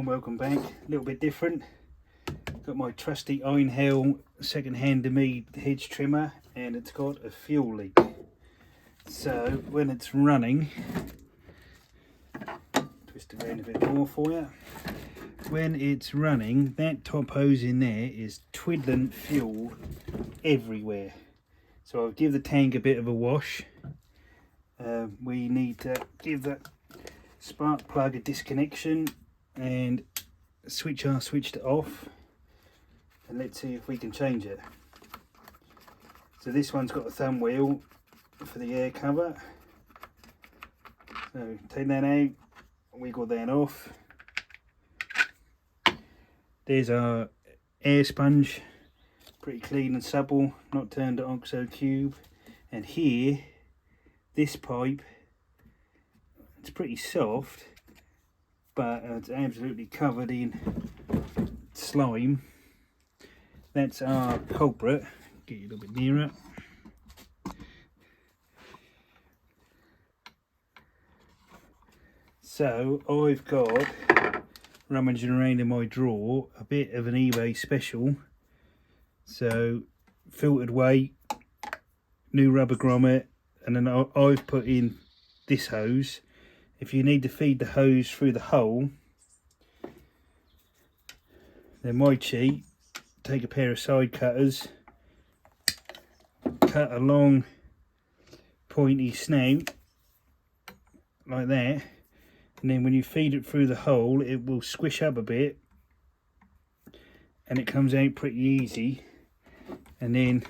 everyone, welcome back. A little bit different. Got my trusty Einhell second hand to me hedge trimmer, and it's got a fuel leak. So when it's running, twist it around a bit more for you. When it's running, that top hose in there is twiddling fuel everywhere. So I'll give the tank a bit of a wash. We need to give that spark plug a disconnection and switch it off, and let's see if we can change it. So this one's got a thumb wheel for the air cover, so take that out, wiggle that off. There's our air sponge, pretty clean and supple, not turned to oxo cube. And here, this pipe, it's pretty soft, but it's absolutely covered in slime. That's our culprit. Get you a little bit nearer. So I've got, rummaging around in my drawer, a bit of an eBay special. So filtered weight, new rubber grommet, and then I've put in this hose. If you need to feed the hose through the hole, then my cheat, take a pair of side cutters, cut a long pointy snout like that, and then when you feed it through the hole, it will squish up a bit and it comes out pretty easy. And then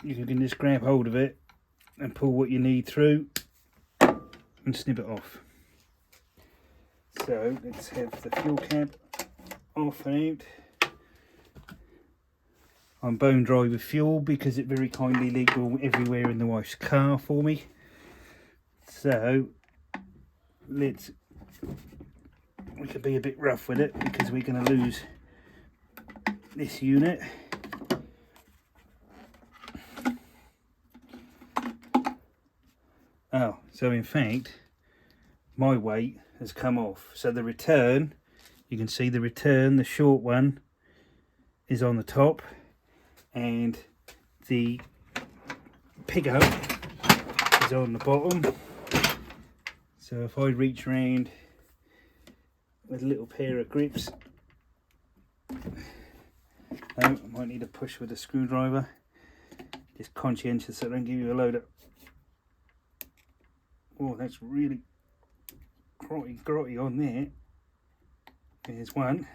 you can just grab hold of it and pull what you need through and snip it off. So let's have the fuel cap off and out. I'm bone dry with fuel because it very kindly leaked all everywhere in the wife's car for me. So we could be a bit rough with it because we're going to lose this unit. Oh, so in fact, my weight has come off. So the return, you can see the return, the short one, is on the top, and the pickup is on the bottom. So if I reach around with a little pair of grips, I might need to push with a screwdriver. Just conscientious so I don't give you a load of. Oh, that's really grotty on there. There's one.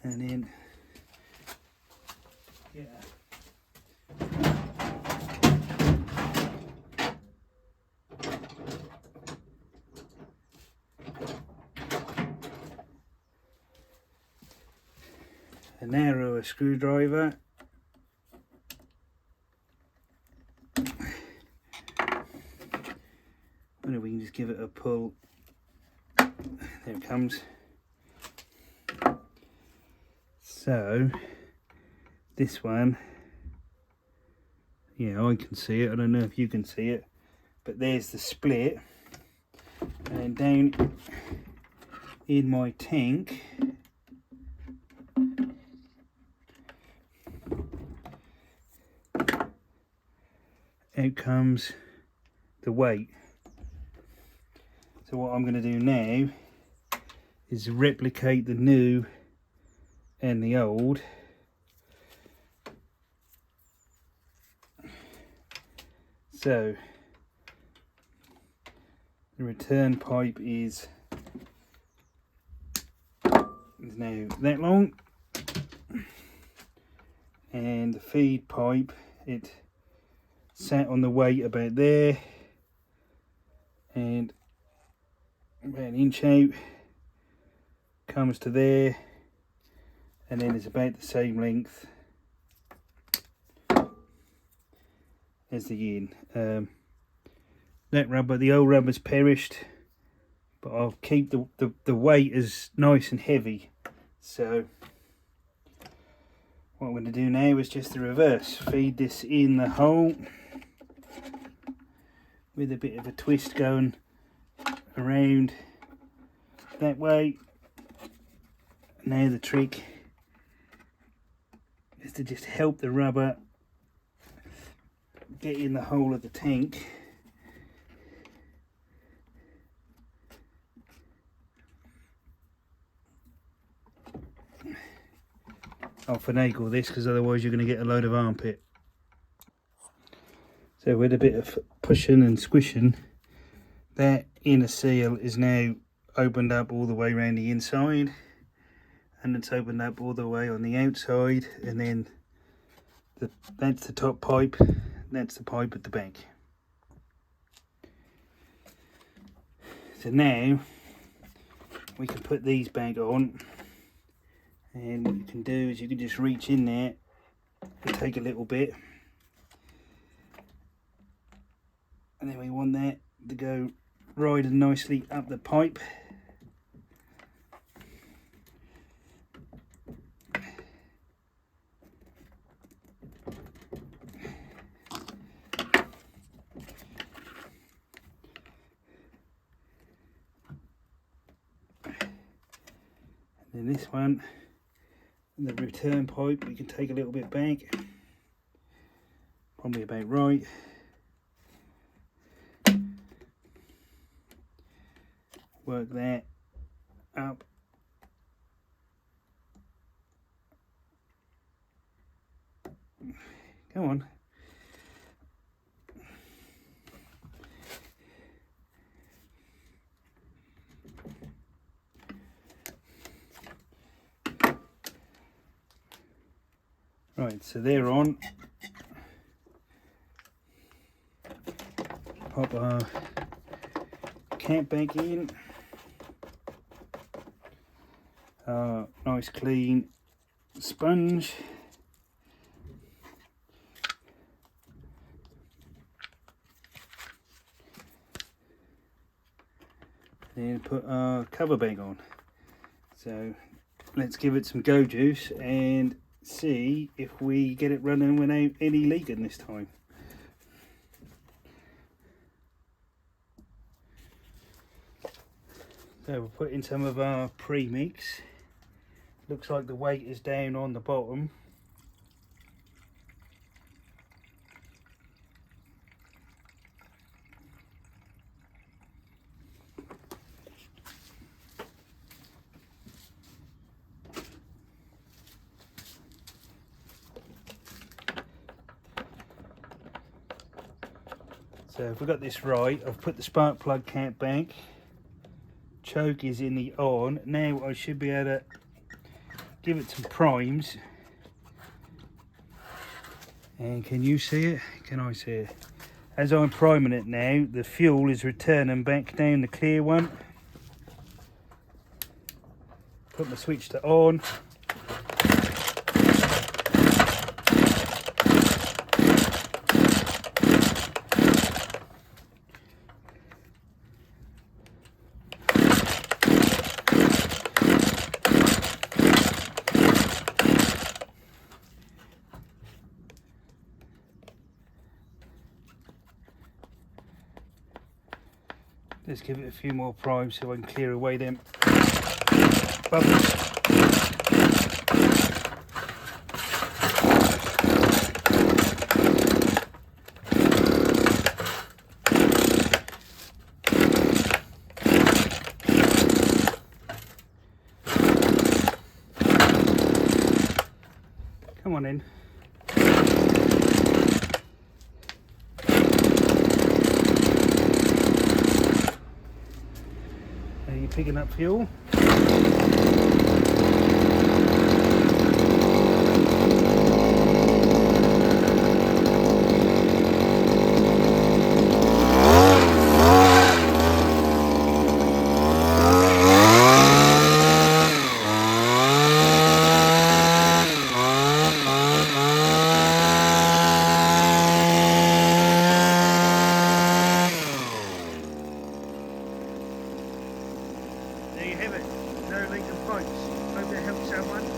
And then, yeah. A narrower screwdriver. We can just give it a pull. There it comes. So this one, yeah, I can see it. I don't know if you can see it, but there's the split. And down in my tank, out comes the weight. So what I'm going to do now is replicate the new and the old. So the return pipe is now that long, and the feed pipe, it sat on the weight about there, and about an inch out, comes to there, and then it's about the same length as the in. That rubber, the old rubber's perished, but I'll keep the weight as nice and heavy. So what I'm going to do now is just the reverse. Feed this in the hole, with a bit of a twist going around that way. Now the trick is to just help the rubber get in the hole of the tank. I'll finagle this because otherwise you're going to get a load of armpit. So with a bit of pushing and squishing, that inner seal is now opened up all the way around the inside, and it's opened up all the way on the outside, and then that's the top pipe, that's the pipe at the back. So now we can put these back on, and what you can do is you can just reach in there and take a little bit, and then we want that to go riding nicely up the pipe. And then this one, the return pipe, we can take a little bit back, probably about right. Work that up. Come on. Right, so they're on. Pop our cap back in. Nice clean sponge. Then put our cover bag on. So let's give it some go juice and see if we get it running without any leaking this time. So we'll put in some of our pre-mix. Looks like the weight is down on the bottom. So if we got this right, I've put the spark plug cap back. Choke is in the on. Now I should be able to give it some primes. And can you see it? Can I see it? As I'm priming it now, the fuel is returning back down the clear one. Put my switch to on. Just give it a few more primes so I can clear away them bubbles. Come on in. Are you picking up fuel? There you have it, no leaking pipes. Hope that helps someone.